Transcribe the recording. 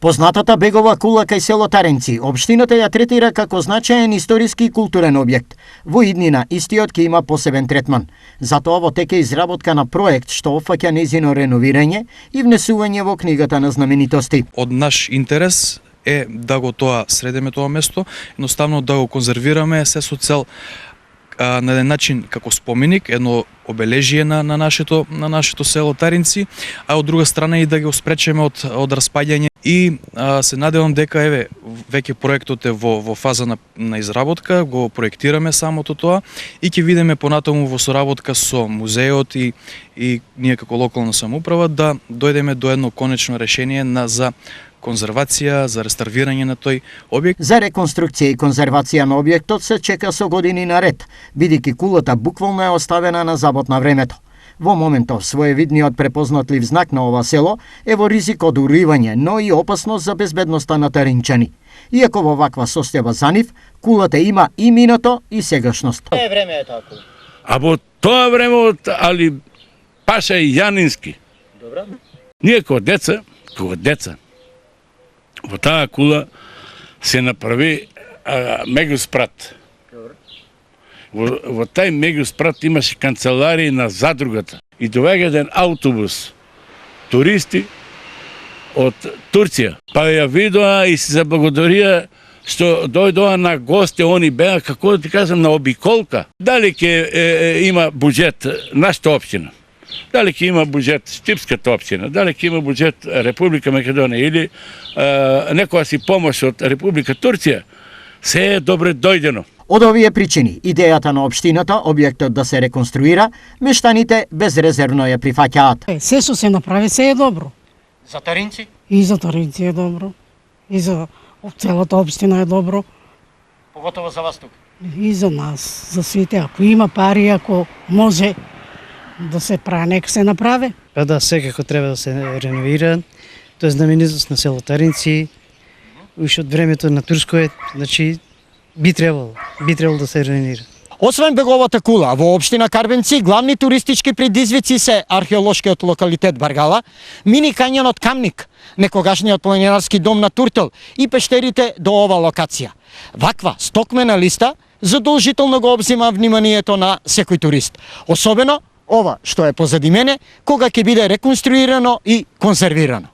Познатата бегова кула кај село Таренци, општината ја третира како значаен историски и културен објект. Во иднина истиот ќе има посебен третман. Затоа во тек е изработка на проект што опфаќа нејзино реновирање и внесување во книгата на знаменитости. Од наш интерес е да го средиме тоа место, едноставно да го конзервираме се со цел на еден начин како споменик, едно обележие на нашето село Таринци, а од друга страна и да ги спречеме од распаѓање. И се надевам дека веќе проектот е во фаза на изработка, го проектираме самото тоа и ќе видиме понатаму во соработка со музеот и ние како локална самоуправа да дојдеме до едно конечно решение за конзервација, за реставрирање на тој објект. За реконструкција и конзервација на објектот се чека со години наред, бидејќи кулата буквално е оставена на забот на времето. Во моментов, своевидниот препознатлив знак на ова село е во ризик од уривање, но и опасност за безбедноста на таринчани. Иако во ваква состојба за нив, кулата има и минато и сегашност. Кој време е тоа кула? А во тоа време, али Паша и Јанински. Добро. Ние како деца, во таа кула се направи мегуспрат. Во тај мегуспрат имаше канцеларија на задругата. И доаѓа еден автобус, туристи од Турција. Па ја видоа и се заблагодарија што дојдоа на гости, они беа, како да ти кажам, на обиколка. Дали ќе има буџет нашата општина? Дали ќе има буџет Штипската општина, дали ќе има буџет Република Македонија или некоја си помош од Република Турција, се е добре дојдено. Од овие причини, идејата на општината, објектот да се реконструира, мештаните безрезервно ја прифаќаат. Се што се направи, се е добро. За Таринци? И за Таринци е добро. И за целата општина е добро. Поготово за вас тук. И за нас, за сите. Ако има пари, ако може да се прави, нека се направи. Па да, секако треба да се реновира. Тоа е знаменитост на село Таринци. Уште од времето на Турско, значи би требало да се реновира. Освен беговата кула, во општина Карбенци главни туристички предизвици се археолошкиот локалитет Баргала, мини кањонот Камник, некогашниот планинарски дом на Туртел и пештерите до ова локација. Ваква стокмена листа задолжително го обзима вниманието на секој турист. Особено ова што е позади мене, кога ќе биде реконструирано и конзервирано.